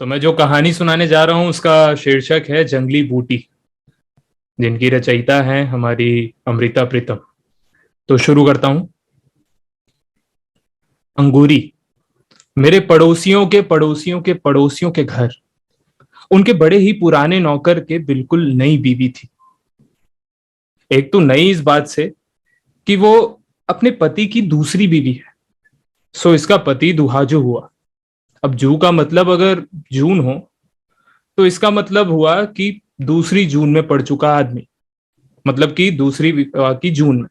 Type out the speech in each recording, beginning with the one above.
तो मैं जो कहानी सुनाने जा रहा हूं उसका शीर्षक है जंगली बूटी, जिनकी रचयिता हैं हमारी अमृता प्रीतम। तो शुरू करता हूं। अंगूरी। मेरे पड़ोसियों के पड़ोसियों के पड़ोसियों के घर उनके बड़े ही पुराने नौकर के बिल्कुल नई बीवी थी। एक तो नई इस बात से कि वो अपने पति की दूसरी बीवी है। सो इसका पति दुहाजू हुआ। अब जू का मतलब अगर जून हो तो इसका मतलब हुआ कि दूसरी जून में पड़ चुका आदमी, मतलब कि दूसरी विवाह की जून में।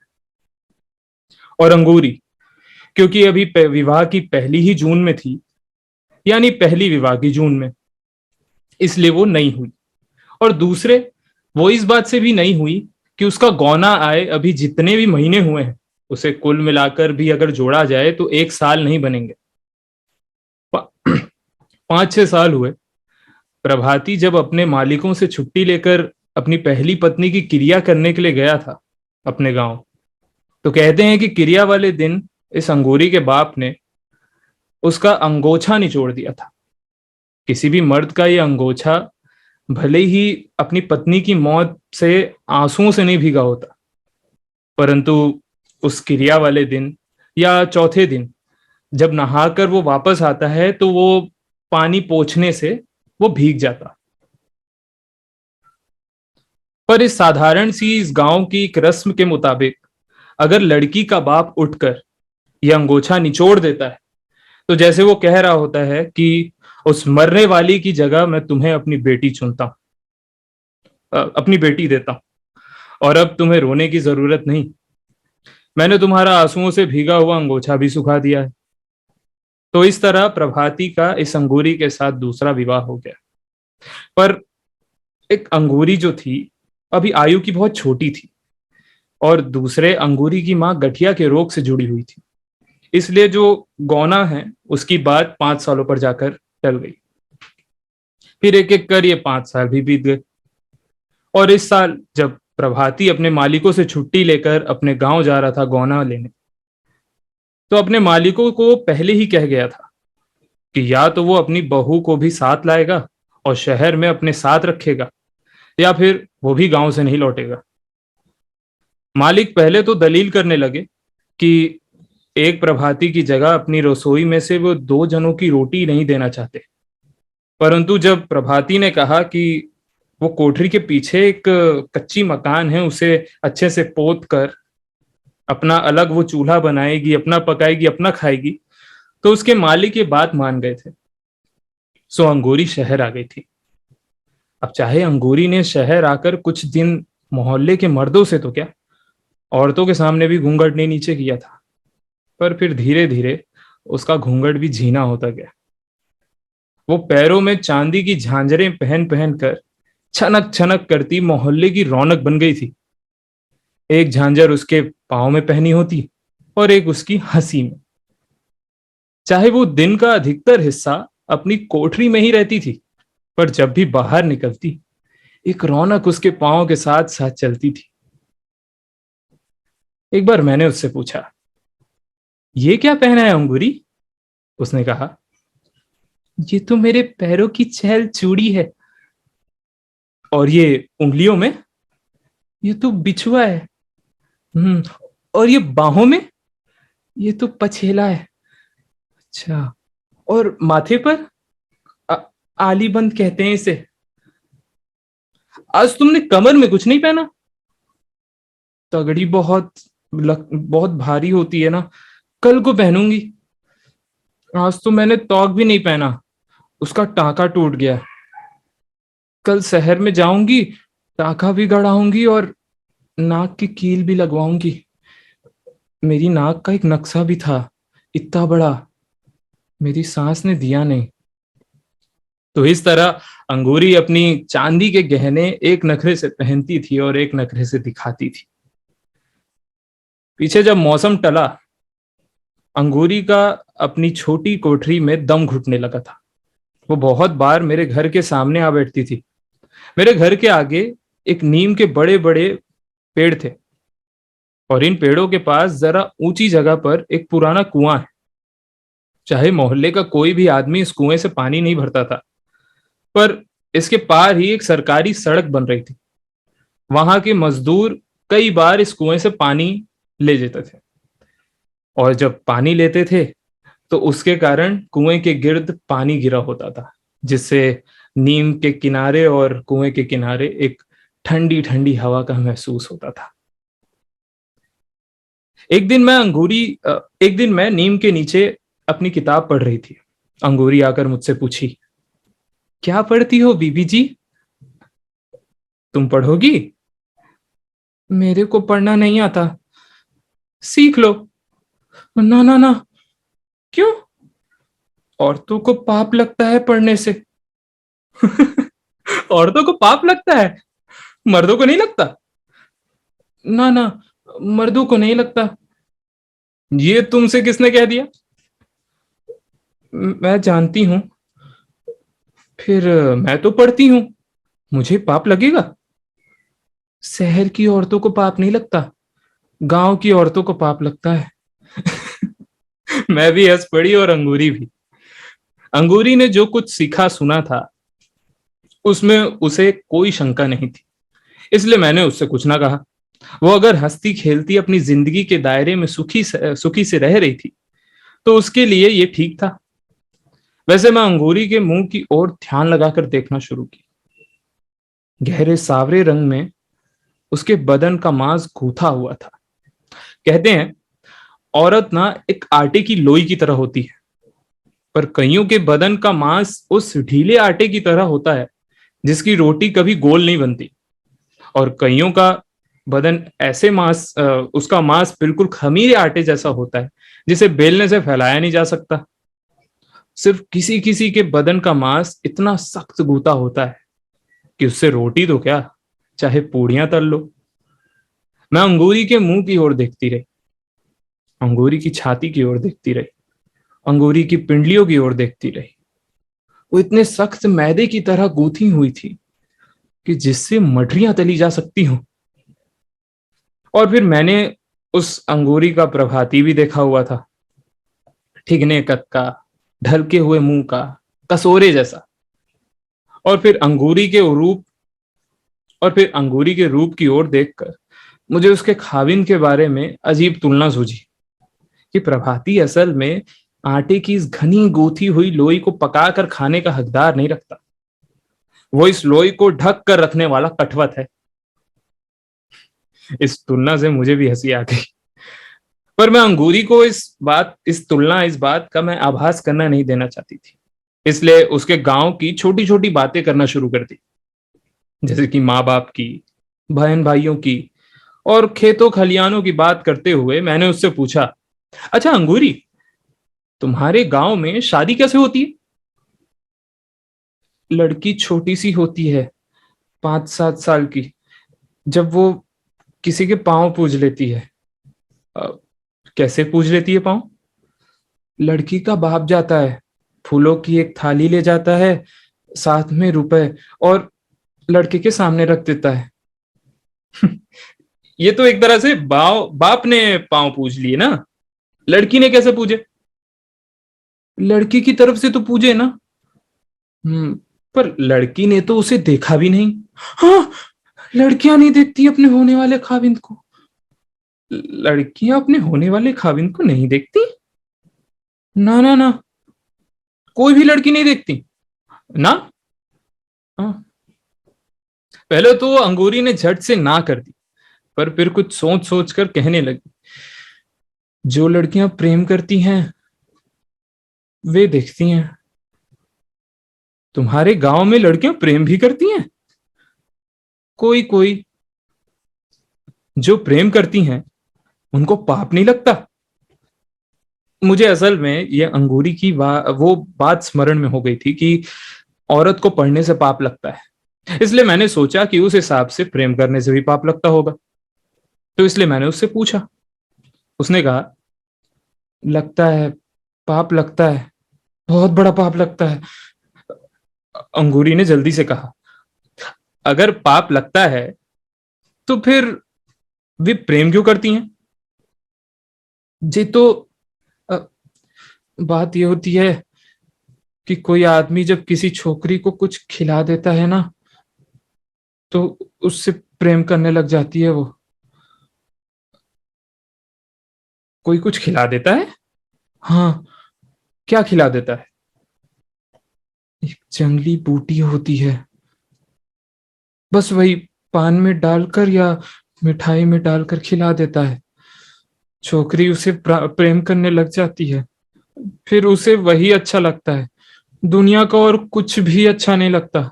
और अंगूरी, क्योंकि अभी विवाह की पहली ही जून में थी, यानी पहली विवाह की जून में, इसलिए वो नहीं हुई। और दूसरे, वो इस बात से भी नहीं हुई कि उसका गौना आए अभी जितने भी महीने हुए हैं उसे कुल मिलाकर भी अगर जोड़ा जाए तो 1 साल नहीं बनेंगे। 5-6 साल हुए। प्रभाती जब अपने मालिकों से छुट्टी लेकर अपनी पहली पत्नी की क्रिया करने के लिए गया था अपने गांव, तो कहते हैं कि क्रिया वाले दिन इस अंगूरी के बाप ने उसका अंगोछा निचोड़ दिया था। किसी भी मर्द का यह अंगोछा भले ही अपनी पत्नी की मौत से आंसुओं से नहीं भीगा होता, परंतु उस क्रिया वाले दिन या चौथे दिन जब नहाकर वो वापस आता है तो वो पानी पोंछने से वो भीग जाता। पर इस साधारण सी इस गांव की एक रस्म के मुताबिक अगर लड़की का बाप उठकर यह अंगोछा निचोड़ देता है तो जैसे वो कह रहा होता है कि उस मरने वाली की जगह मैं तुम्हें अपनी बेटी चुनता हूं, अपनी बेटी देता हूं, और अब तुम्हें रोने की जरूरत नहीं। मैंने तुम्हारा आंसुओं से भीगा हुआ अंगोछा भी सुखा दिया है। तो इस तरह प्रभाती का इस अंगूरी के साथ दूसरा विवाह हो गया। पर एक अंगूरी जो थी अभी आयु की बहुत छोटी थी, और दूसरे अंगूरी की मां गठिया के रोग से जुड़ी हुई थी, इसलिए जो गौना है उसकी बात 5 सालों पर जाकर टल गई। फिर एक एक कर ये 5 साल भी बीत गए। और इस साल जब प्रभाती अपने मालिकों से छुट्टी लेकर अपने गांव जा रहा था गौना लेने, तो अपने मालिकों को पहले ही कह गया था कि या तो वो अपनी बहू को भी साथ लाएगा और शहर में अपने साथ रखेगा, या फिर वो भी गांव से नहीं लौटेगा। मालिक पहले तो दलील करने लगे कि एक प्रभाती की जगह अपनी रसोई में से वो 2 जनों की रोटी नहीं देना चाहते। परंतु जब प्रभाती ने कहा कि वो कोठरी के पीछे एक कच्ची मकान है, उसे अच्छे से पोत कर अपना अलग वो चूल्हा बनाएगी, अपना पकाएगी, अपना खाएगी, तो उसके मालिक ये बात मान गए थे। सो अंगूरी शहर आ गई थी। अब चाहे अंगूरी ने शहर आकर कुछ दिन मोहल्ले के मर्दों से तो क्या, औरतों के सामने भी घूंघट नहीं नीचे किया था, पर फिर धीरे धीरे उसका घूंघट भी झीना होता गया। वो पैरों में चांदी की झांझरें पहन पहन कर छनक छनक करती मोहल्ले की रौनक बन गई थी। एक झांझर उसके पांव में पहनी होती और एक उसकी हंसी में। चाहे वो दिन का अधिकतर हिस्सा अपनी कोठरी में ही रहती थी, पर जब भी बाहर निकलती एक रौनक उसके पांव के साथ साथ चलती थी। एक बार मैंने उससे पूछा, ये क्या पहना है अंगूरी? उसने कहा, ये तो मेरे पैरों की छेल चूड़ी है। और ये उंगलियों में? ये तो बिछुआ है। हम्म। और ये बाहों में? ये तो पछेला है। अच्छा। और माथे पर? आ, आलीबंद कहते हैं इसे। आज तुमने कमर में कुछ नहीं पहना? तगड़ी बहुत भारी होती है ना, कल को पहनूंगी। आज तो मैंने तौक भी नहीं पहना, उसका टांका टूट गया। कल शहर में जाऊंगी, टांका भी गड़ाऊंगी और नाक की कील भी लगवाऊंगी। मेरी नाक का एक नक्शा भी था, इतना बड़ा, मेरी सांस ने दिया नहीं। तो इस तरह अंगूरी अपनी चांदी के गहने एक नखरे से पहनती थी और एक नखरे से दिखाती थी। पीछे जब मौसम टला, अंगूरी का अपनी छोटी कोठरी में दम घुटने लगा था। वो बहुत बार मेरे घर के सामने आ बैठती थी। मेरे घर के आगे एक नीम के बड़े बड़े पेड़ थे, और इन पेड़ों के पास जरा ऊंची जगह पर एक पुराना कुआं है। चाहे मोहल्ले का कोई भी आदमी इस कुएं से पानी नहीं भरता था, पर इसके पार ही एक सरकारी सड़क बन रही थी। वहां के मजदूर कई बार इस कुएं से पानी ले जाते थे, और जब पानी लेते थे तो उसके कारण कुएं के गिर्द पानी गिरा होता था, जिससे नीम के किनारे और कुएं के किनारे एक ठंडी ठंडी हवा का महसूस होता था। एक दिन मैं एक दिन मैं नीम के नीचे अपनी किताब पढ़ रही थी। अंगूरी आकर मुझसे पूछी, क्या पढ़ती हो बीबी जी? तुम पढ़ोगी? मेरे को पढ़ना नहीं आता। सीख लो। ना ना ना। क्यों? औरतों को पाप लगता है पढ़ने से। औरतों को पाप लगता है, मर्दों को नहीं लगता? ना ना, मर्दों को नहीं लगता। ये तुमसे किसने कह दिया? मैं जानती हूं। फिर मैं तो पढ़ती हूं, मुझे पाप लगेगा? शहर की औरतों को पाप नहीं लगता, गांव की औरतों को पाप लगता है। मैं भी हंस पड़ी और अंगूरी भी। अंगूरी ने जो कुछ सीखा सुना था उसमें उसे कोई शंका नहीं थी, इसलिए मैंने उससे कुछ ना कहा। वो अगर हंसती खेलती अपनी जिंदगी के दायरे में सुखी से रह रही थी तो उसके लिए ये ठीक था। वैसे मैं अंगूरी के मुंह की ओर ध्यान लगाकर देखना शुरू किया। गहरे सावरे रंग में उसके बदन का मांस गूथा हुआ था। कहते हैं औरत ना एक आटे की लोई की तरह होती है, पर कईयों के बदन का मांस उस ढीले आटे की तरह होता है जिसकी रोटी कभी गोल नहीं बनती। और कईयों का बदन ऐसे उसका मांस बिल्कुल खमीरे आटे जैसा होता है जिसे बेलने से फैलाया नहीं जा सकता। सिर्फ किसी किसी के बदन का मांस इतना सख्त गूथा होता है कि उससे रोटी तो क्या, चाहे पूड़ियां तल लो। मैं अंगूरी के मुंह की ओर देखती रही, अंगूरी की छाती की ओर देखती रही, अंगूरी की पिंडलियों की ओर देखती रही। वो इतने सख्त मैदे की तरह गूंथी हुई थी कि जिससे मठरियां तली जा सकती हूं। और फिर मैंने उस अंगूरी का प्रभाती भी देखा हुआ था, ठिगने कद का, ढलके हुए मुंह का, कसोरे जैसा। और फिर अंगूरी के रूप और फिर अंगूरी के रूप की ओर देखकर मुझे उसके खाविन के बारे में अजीब तुलना सूझी कि प्रभाती असल में आटे की इस घनी गूथी हुई लोई को पकाकर खाने का हकदार नहीं रखता, वो इस लोई को ढक कर रखने वाला कठवत है। इस तुलना से मुझे भी हंसी आ गई, पर मैं अंगूरी को इस बात का मैं आभास करना नहीं देना चाहती थी। इसलिए उसके गांव की छोटी छोटी बातें करना शुरू कर दी, जैसे कि माँ बाप की, बहन भाइयों की, और खेतों खलियानों की बात करते हुए मैंने उससे पूछा, अच्छा अंगूरी, तुम्हारे गांव में शादी कैसे होती है? लड़की छोटी सी होती है, 5-7 साल की, जब वो किसी के पांव पूज लेती है। "अ, कैसे पूज लेती है पांव?" लड़की का बाप जाता है, फूलों की एक थाली ले जाता है, साथ में रुपए, और लड़के के सामने रख देता है। ये तो एक तरह से बाप ने पांव पूज लिए ना, लड़की ने कैसे पूजे? लड़की की तरफ से तो पूजे ना। पर लड़की ने तो उसे देखा भी नहीं। हाँ, लड़कियां नहीं देखती अपने होने वाले खाविंद को। लड़कियां अपने होने वाले खाविंद को नहीं देखती? ना ना ना, कोई भी लड़की नहीं देखती ना। हाँ। पहले तो अंगूरी ने झट से ना कर दी, पर फिर कुछ सोच सोच कर कहने लगी, जो लड़कियां प्रेम करती हैं वे देखती हैं। तुम्हारे गांव में लड़कियां प्रेम भी करती हैं? कोई कोई। जो प्रेम करती हैं उनको पाप नहीं लगता? मुझे असल में ये अंगूरी की वो बात स्मरण में हो गई थी कि औरत को पढ़ने से पाप लगता है। इसलिए मैंने सोचा कि उस हिसाब से प्रेम करने से भी पाप लगता होगा, तो इसलिए मैंने उससे पूछा। उसने कहा, लगता है, पाप लगता है, बहुत बड़ा पाप लगता है। अंगूरी ने जल्दी से कहा, अगर पाप लगता है तो फिर वे प्रेम क्यों करती हैं? जी तो अ, बात ये होती है, कि कोई आदमी जब किसी छोकरी को कुछ खिला देता है ना, तो उससे प्रेम करने लग जाती है वो। कोई कुछ खिला देता है? हाँ, क्या खिला देता है? एक जंगली बूटी होती है, बस वही पान में डालकर या मिठाई में डालकर खिला देता है। छोकरी उसे प्रेम करने लग जाती है, फिर उसे वही अच्छा लगता है, दुनिया का और कुछ भी अच्छा नहीं लगता।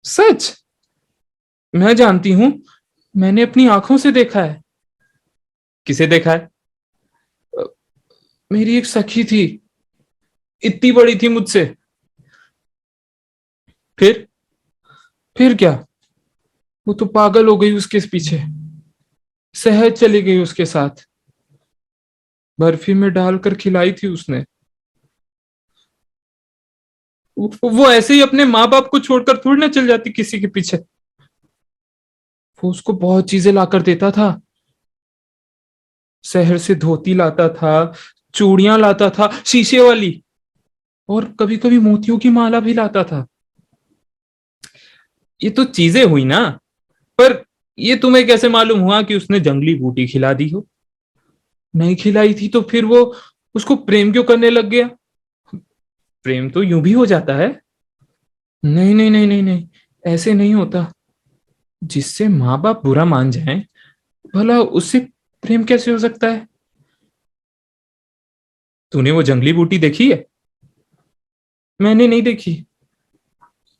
सच? मैं जानती हूँ, मैंने अपनी आंखों से देखा है। किसे देखा है? अ, मेरी एक सखी थी, इतनी बड़ी थी मुझसे। फिर? फिर क्या? वो तो पागल हो गई उसके पीछे, शहर चली गई उसके साथ, बर्फी में डालकर खिलाई थी उसने। वो ऐसे ही अपने माँ बाप को छोड़कर थोड़ी ना चल जाती किसी के पीछे। वो उसको बहुत चीजें लाकर देता था, शहर से धोती लाता था, चूड़ियां लाता था शीशे वाली, और कभी कभी मोतियों की माला भी लाता था। ये तो चीजें हुई ना, पर ये तुम्हें कैसे मालूम हुआ कि उसने जंगली बूटी खिला दी हो? नहीं खिलाई थी तो फिर वो उसको प्रेम क्यों करने लग गया? प्रेम तो यूं भी हो जाता है। नहीं नहीं नहीं नहीं नहीं, ऐसे नहीं होता। जिससे माँ बाप बुरा मान जाएं, भला उससे प्रेम कैसे हो सकता है? तूने वो जंगली बूटी देखी है? मैंने नहीं देखी।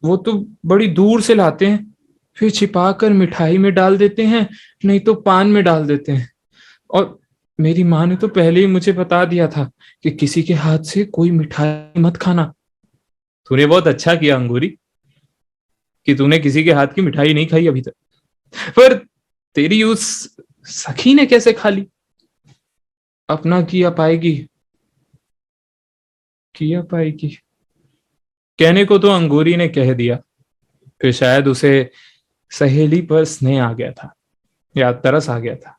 वो तो बड़ी दूर से लाते हैं, फिर छिपा कर मिठाई में डाल देते हैं, नहीं तो पान में डाल देते हैं। और मेरी माँ ने तो पहले ही मुझे बता दिया था कि किसी के हाथ से कोई मिठाई मत खाना। तूने बहुत अच्छा किया अंगूरी कि तूने किसी के हाथ की मिठाई नहीं खाई अभी तक। पर तेरी उस सखी ने कैसे खा ली? अपना किया पाएगी। किया पाएगी? कहने को तो अंगूरी ने कह दिया, फिर शायद उसे सहेली पर स्नेह आ गया था या तरस आ गया था।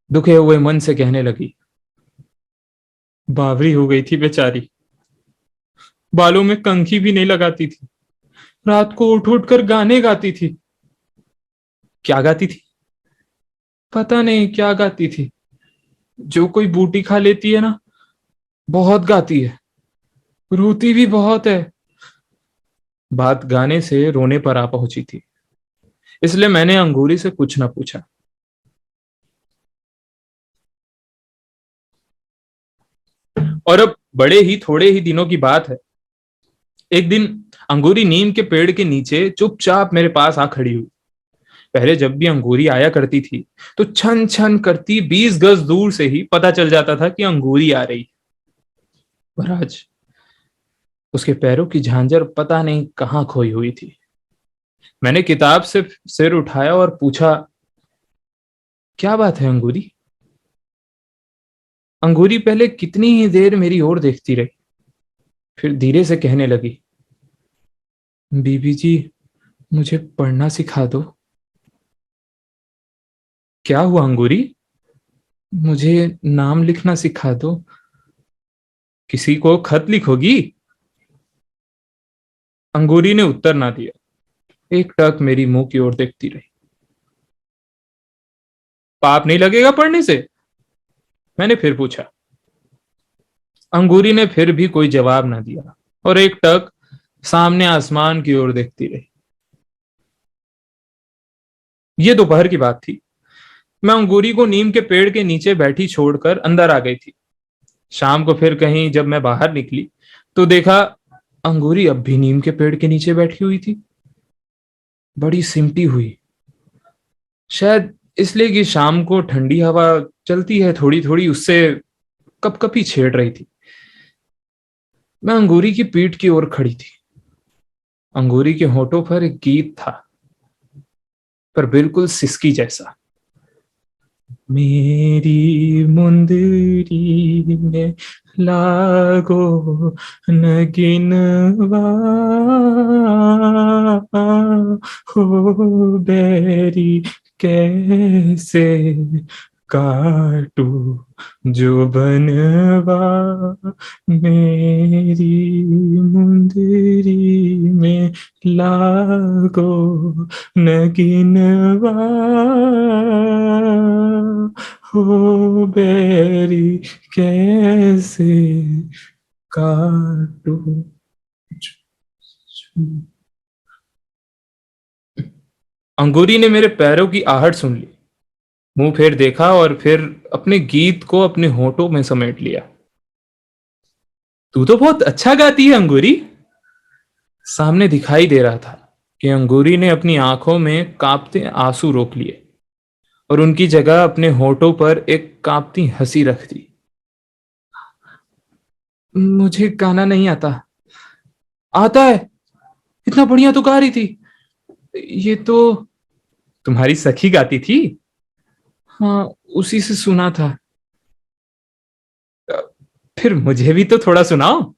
दुखे हुए मन से कहने लगी, बावरी हो गई थी बेचारी, बालों में कंघी भी नहीं लगाती थी, रात को उठ उठ कर गाने गाती थी। क्या गाती थी? पता नहीं क्या गाती थी। जो कोई बूटी खा लेती है ना, बहुत गाती है, रोती भी बहुत है। बात गाने से रोने पर आ पहुंची थी, इसलिए मैंने अंगूरी से कुछ ना पूछा। और अब बड़े ही थोड़े ही दिनों की बात है, एक दिन अंगूरी नीम के पेड़ के नीचे चुपचाप मेरे पास आ खड़ी हुई। पहले जब भी अंगूरी आया करती थी, तो छन छन करती 20 गज दूर से ही पता चल जाता था कि अंगूरी आ रही है। पर आज उसके पैरों की झांझर पता नहीं कहाँ खोई हुई थी। मैंने किताब से सिर उठाया और पूछा, क्या बात है अंगूरी? अंगूरी पहले कितनी ही देर मेरी ओर देखती रही, फिर धीरे से कहने लगी, बीबी जी, मुझे पढ़ना सिखा दो। क्या हुआ अंगूरी? मुझे नाम लिखना सिखा दो। किसी को खत लिखोगी? अंगूरी ने उत्तर ना दिया, एक टक मेरी मुंह की ओर देखती रही। पाप नहीं लगेगा पढ़ने से? मैंने फिर पूछा। अंगूरी ने फिर भी कोई जवाब ना दिया और एक टक सामने आसमान की ओर देखती रही। ये दोपहर की बात थी। मैं अंगूरी को नीम के पेड़ के नीचे बैठी छोड़कर अंदर आ गई थी। शाम को फिर कहीं जब मैं बाहर निकली, तो देखा अंगूरी अब भी नीम के पेड़ के नीचे बैठी हुई थी, बड़ी सिमटी हुई। शायद इसलिए कि शाम को ठंडी हवा चलती है थोड़ी थोड़ी, उससे कपकपी छेड़ रही थी। मैं अंगूरी की पीठ की ओर खड़ी थी। अंगूरी के होठों पर एक गीत था, पर बिल्कुल सिसकी जैसा। मेरी मुंदरी में लागो नगिनवा, हो बैरी कैसे काटू जो बनवा मेरी मुंदरी में लागो नगिनवा हो बेरी कैसे काटू। अंगूरी ने मेरे पैरों की आहट सुन ली, मुंह फेर देखा और फिर अपने गीत को अपने होठों में समेट लिया। तू तो बहुत अच्छा गाती है अंगूरी। सामने दिखाई दे रहा था कि अंगूरी ने अपनी आंखों में कांपते आंसू रोक लिए और उनकी जगह अपने होठों पर एक कांपती हंसी रख दी। मुझे गाना नहीं आता। आता है, इतना बढ़िया तो गा रही थी। ये तो तुम्हारी सखी गाती थी। हाँ, उसी से सुना था। फिर मुझे भी तो थोड़ा सुनाओ।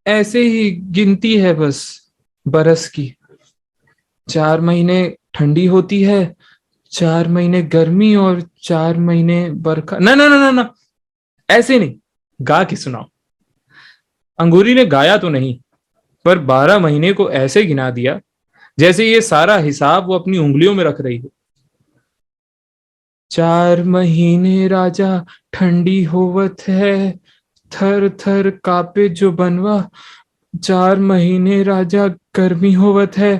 ऐसे ही गिनती है बस, बरस की। 4 महीने ठंडी होती है, 4 महीने गर्मी और 4 महीने बरखा। ना ना ना ना ना, ऐसे नहीं, गा के सुनाओ। अंगूरी ने गाया तो नहीं, पर 12 महीने को ऐसे गिना दिया जैसे ये सारा हिसाब वो अपनी उंगलियों में रख रही हो। 4 महीने राजा ठंडी होवत है, थर थर कापे जो बनवा। 4 महीने राजा गर्मी होवत है,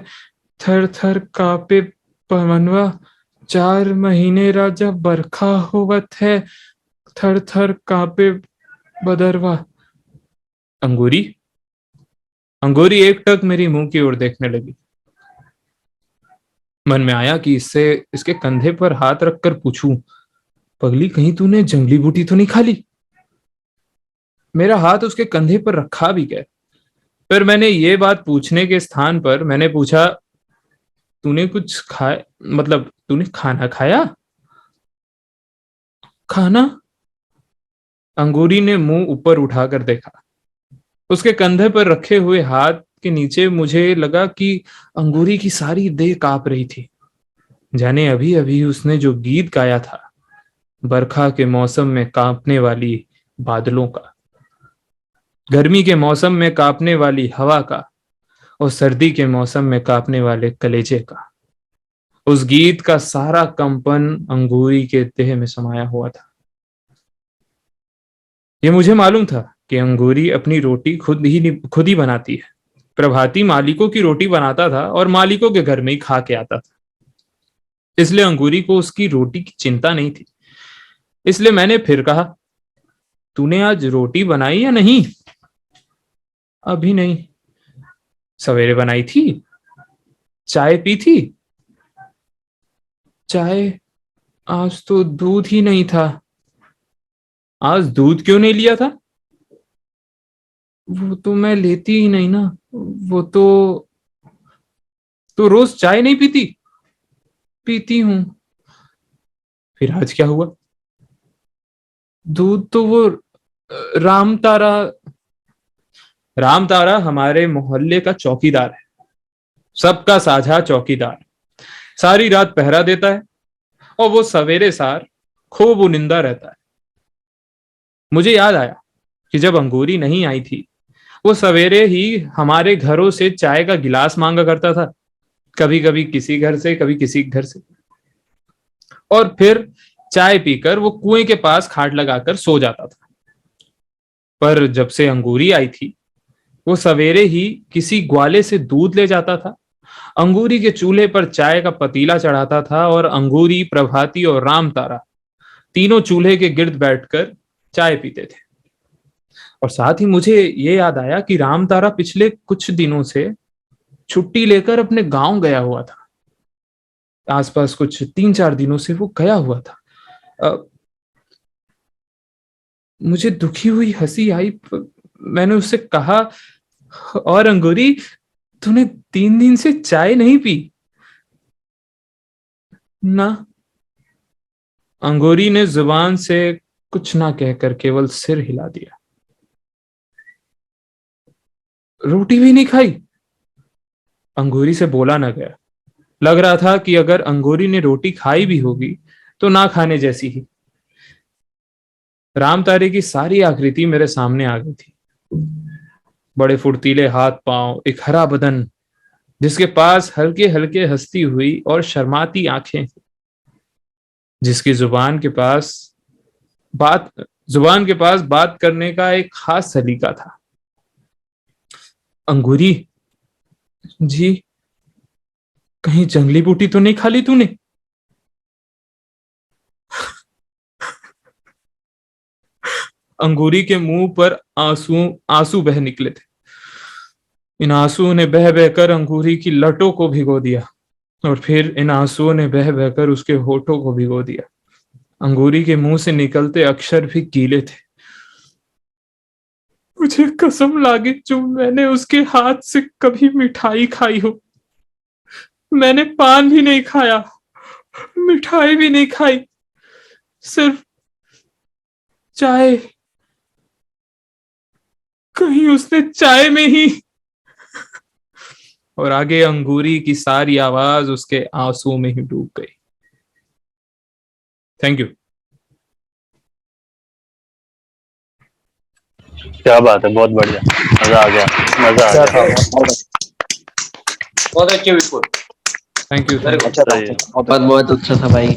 थर थर कापे पवनवा। 4 महीने राजा बरखा होवत है, थर थर कापे बदरवा। अंगूरी, अंगूरी एक टक मेरी मुंह की ओर देखने लगी। मन में आया कि इससे इसके कंधे पर हाथ रखकर पूछूं, पगली कहीं तूने जंगली बूटी तो नहीं खा ली। मेरा हाथ उसके कंधे पर रखा भी गया। फिर मैंने ये बात पूछने के स्थान पर मैंने पूछा, तूने कुछ खाया, मतलब तूने खाना खाया। खाना? अंगूरी ने मुंह ऊपर उठाकर देखा। उसके कंधे पर रखे हुए हाथ के नीचे मुझे लगा कि अंगूरी की सारी देह कांप रही थी, जाने अभी अभी उसने जो गीत गाया था, बरखा के मौसम में कांपने वाली बादलों का, गर्मी के मौसम में कांपने वाली हवा का, और सर्दी के मौसम में कांपने वाले कलेजे का। उस गीत का सारा कंपन अंगूरी के देह में समाया हुआ था। ये मुझे मालूम था कि अंगूरी अपनी रोटी खुद ही बनाती है। प्रभाती मालिकों की रोटी बनाता था और मालिकों के घर में ही खा के आता था, इसलिए अंगूरी को उसकी रोटी की चिंता नहीं थी। इसलिए मैंने फिर कहा, तूने आज रोटी बनाई या नहीं। अभी नहीं। सवेरे बनाई थी। चाय पी थी। चाय? आज तो दूध ही नहीं था। आज दूध क्यों नहीं लिया था। वो तो मैं लेती ही नहीं ना। वो तो रोज चाय नहीं पीती। पीती हूँ। फिर आज क्या हुआ। दूध तो वो राम तारा। राम तारा हमारे मोहल्ले का चौकीदार है, सबका साझा चौकीदार। सारी रात पहरा देता है और वो सवेरे सार खूब उनिंदा रहता है। मुझे याद आया कि जब अंगूरी नहीं आई थी, वो सवेरे ही हमारे घरों से चाय का गिलास मांगा करता था, कभी कभी किसी घर से, कभी किसी घर से। और फिर चाय पीकर वो कुएं के पास खाट लगाकर सो जाता था। पर जब से अंगूरी आई थी, वो सवेरे ही किसी ग्वाले से दूध ले जाता था, अंगूरी के चूल्हे पर चाय का पतीला चढ़ाता था और अंगूरी, प्रभाती और राम तारा तीनों चूल्हे के गिर्द बैठकर चाय पीते थे। और साथ ही मुझे ये याद आया कि राम तारा पिछले कुछ दिनों से छुट्टी लेकर अपने गांव गया हुआ था। आसपास कुछ 3-4 दिनों से वो गया हुआ था। मुझे दुखी हुई हंसी आई। मैंने उससे कहा, और अंगूरी, तूने 3 दिन से चाय नहीं पी ना। अंगूरी ने जुबान से कुछ ना कहकर केवल सिर हिला दिया। रोटी भी नहीं खाई। अंगूरी से बोला ना गया। लग रहा था कि अगर अंगूरी ने रोटी खाई भी होगी तो ना खाने जैसी ही। राम तारे की सारी आकृति मेरे सामने आ गई थी। बड़े फुर्तीले हाथ पांव, एक हरा बदन जिसके पास हल्के हल्के हंसती हुई और शर्माती आंखें, जिसकी बात जुबान के पास बात करने का एक खास सलीका था। अंगूरी जी, कहीं जंगली बूटी तो नहीं खा ली तूने? अंगूरी के मुंह पर आंसू आंसू बह निकले थे। इन आंसुओं ने बह बहकर अंगूरी की लटों को भिगो दिया, और फिर इन आंसुओं ने बह बहकर उसके होठों को भिगो दिया। अंगूरी के मुंह से निकलते अक्षर भी गीले थे। मुझे कसम लागे जो मैंने उसके हाथ से कभी मिठाई खाई हो। मैंने पान भी नहीं खाया, मिठाई भी नहीं खाई, सिर्फ चाय। कहीं उसने चाय में ही। और आगे अंगूरी की सारी आवाज उसके आंसुओं में ही डूब गई। Thank you. क्या बात है, बहुत बढ़िया, मजा आ गया, मजा आ अच्छा गया। था, बहुत अच्छे विपुल। Thank you. अच्छा था, सही है। बहुत बहुत अच्छा था भाई,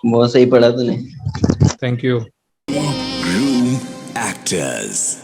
बहुत सही पढ़ा तूने। Thank you. Room actors.